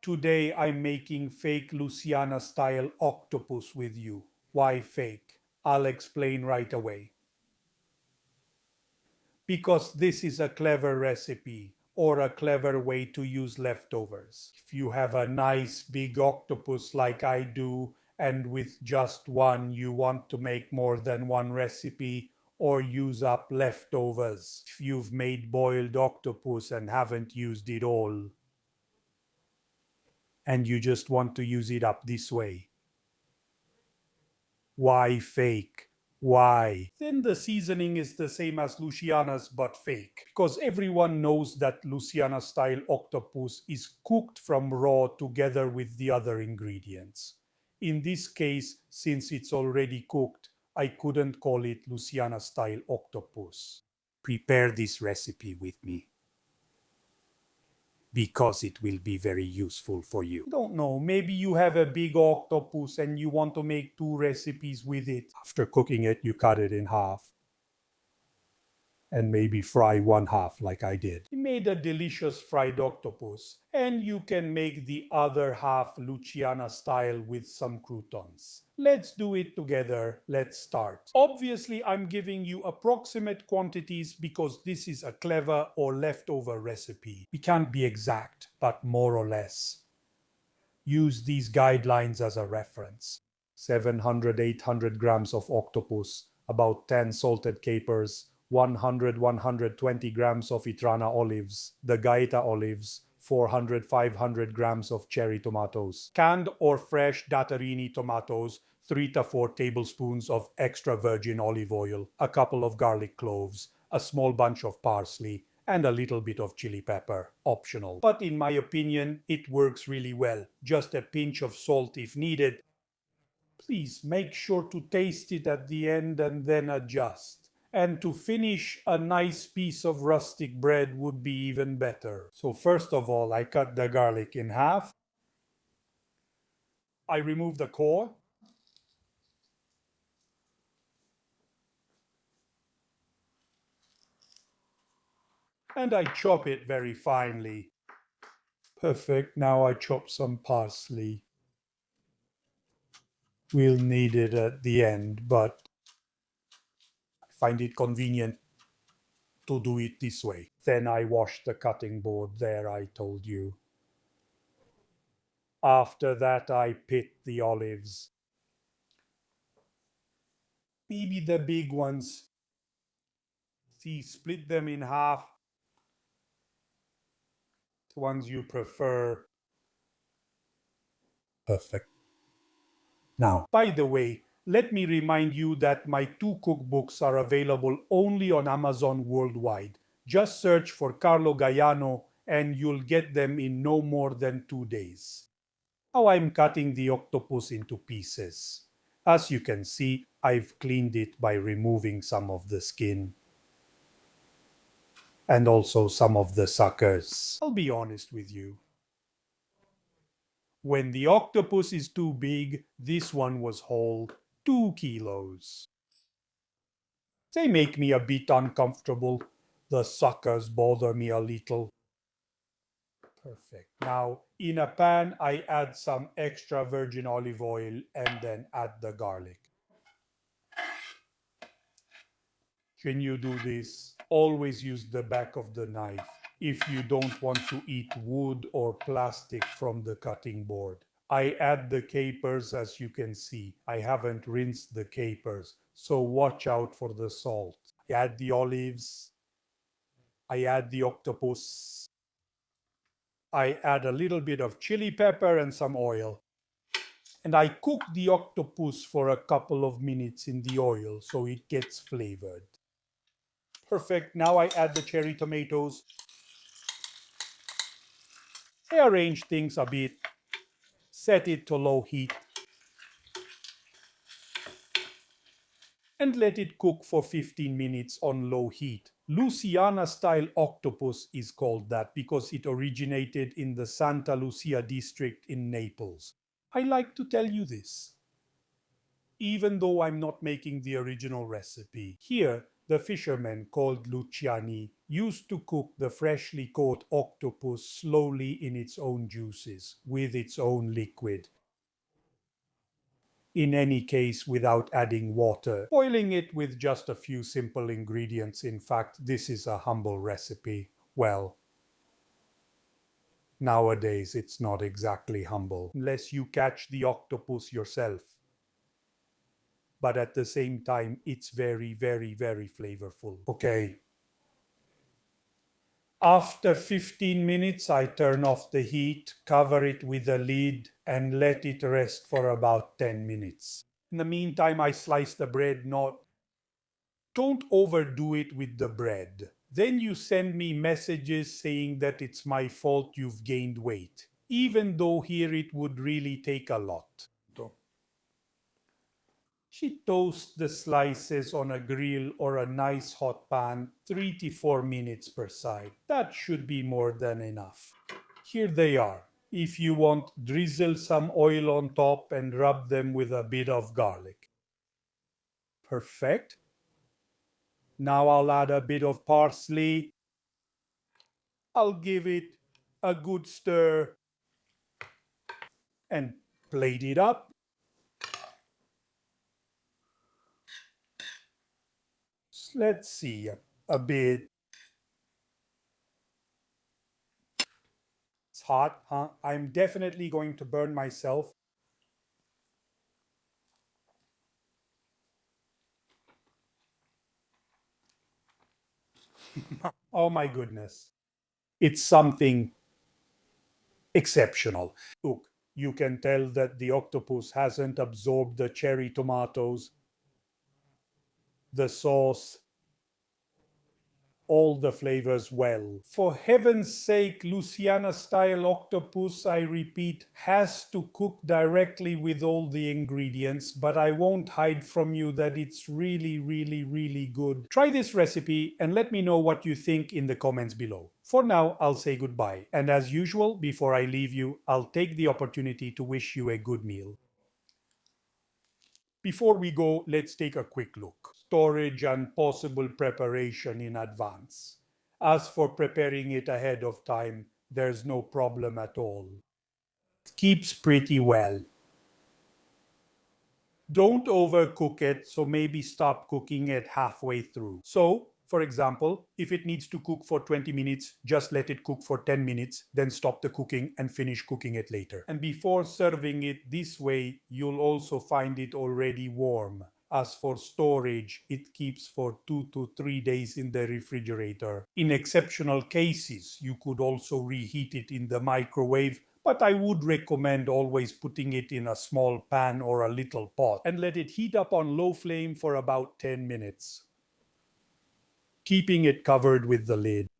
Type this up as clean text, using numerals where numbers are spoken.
Today I'm making fake Luciana-style octopus with you. Why fake? I'll explain right away. Because this is a clever recipe or a clever way to use leftovers. If you have a nice big octopus like I do, and with just one you want to make more than one recipe or use up leftovers. If you've made boiled octopus and haven't used it all, and you just want to use it up this way. Why fake? Why? Then the seasoning is the same as Luciana's but fake. Because everyone knows that Luciana-style octopus is cooked from raw together with the other ingredients. In this case, since it's already cooked, I couldn't call it Luciana-style octopus. Prepare this recipe with me, because it will be very useful for you. Don't know, maybe you have a big octopus and you want to make 2 recipes with it. After cooking it, you cut it in half and maybe fry one half like I did. We made a delicious fried octopus, and you can make the other half Luciana style with some croutons. Let's do it together. Let's start. Obviously, I'm giving you approximate quantities because this is a clever or leftover recipe. We can't be exact, but more or less. Use these guidelines as a reference. 700-800 grams of octopus, about 10 salted capers, 100-120 grams of Itrana olives, the Gaeta olives, 400-500 grams of cherry tomatoes, canned or fresh Dattarini tomatoes, 3 to 4 tablespoons of extra virgin olive oil, a couple of garlic cloves, a small bunch of parsley, and a little bit of chili pepper, optional. But in my opinion, it works really well. Just a pinch of salt if needed. Please make sure to taste it at the end and then adjust. And to finish, a nice piece of rustic bread would be even better. So first of all, I cut the garlic in half. I remove the core. And I chop it very finely. Perfect. Now I chop some parsley. We'll need it at the end, but I find it convenient to do it this way. Then I wash the cutting board there, I told you. After that, I pit the olives. Maybe the big ones. See, split them in half. The ones you prefer. Perfect. Now, by the way, let me remind you that my 2 cookbooks are available only on Amazon worldwide. Just search for Carlo Gaiano and you'll get them in no more than 2 days. Now I'm cutting the octopus into pieces. As you can see, I've cleaned it by removing some of the skin and also some of the suckers. I'll be honest with you. When the octopus is too big, this one was whole, 2 kilos. They make me a bit uncomfortable. The suckers bother me a little. Perfect. Now, in a pan, I add some extra virgin olive oil and then add the garlic. When you do this, always use the back of the knife if you don't want to eat wood or plastic from the cutting board. I add the capers, as you can see. I haven't rinsed the capers, so watch out for the salt. I add the olives. I add the octopus. I add a little bit of chili pepper and some oil. And I cook the octopus for a couple of minutes in the oil so it gets flavored. Perfect. Now I add the cherry tomatoes. I arrange things a bit. Set it to low heat. And let it cook for 15 minutes on low heat. Luciana-style octopus is called that because it originated in the Santa Lucia district in Naples. I like to tell you this, even though I'm not making the original recipe. Here, the fishermen called Luciani used to cook the freshly caught octopus slowly in its own juices, with its own liquid. In any case, without adding water, boiling it with just a few simple ingredients. In fact, this is a humble recipe. Well, nowadays it's not exactly humble, unless you catch the octopus yourself. But at the same time, it's very, very, very flavorful. Okay. After 15 minutes, I turn off the heat, cover it with a lid, and let it rest for about 10 minutes. In the meantime, I slice the bread. Don't overdo it with the bread. Then you send me messages saying that it's my fault you've gained weight, even though here it would really take a lot. She toasts the slices on a grill or a nice hot pan, 3 to 4 minutes per side. That should be more than enough. Here they are. If you want, drizzle some oil on top and rub them with a bit of garlic. Perfect. Now I'll add a bit of parsley. I'll give it a good stir and plate it up. Let's see, a bit. It's hot, huh? I'm definitely going to burn myself. Oh my goodness. It's something exceptional. Look, you can tell that the octopus hasn't absorbed the cherry tomatoes, the sauce, all the flavors well. For heaven's sake, Luciana-Style Octopus, I repeat, has to cook directly with all the ingredients, but I won't hide from you that it's really, really, really good. Try this recipe and let me know what you think in the comments below. For now, I'll say goodbye. And as usual, before I leave you, I'll take the opportunity to wish you a good meal. Before we go, let's take a quick look. Storage and possible preparation in advance. As for preparing it ahead of time, there's no problem at all. It keeps pretty well. Don't overcook it, so maybe stop cooking it halfway through. So, for example, if it needs to cook for 20 minutes, just let it cook for 10 minutes, then stop the cooking and finish cooking it later. And before serving it this way, you'll also find it already warm. As for storage, it keeps for 2 to 3 days in the refrigerator. In exceptional cases, you could also reheat it in the microwave, but I would recommend always putting it in a small pan or a little pot and let it heat up on low flame for about 10 minutes, keeping it covered with the lid.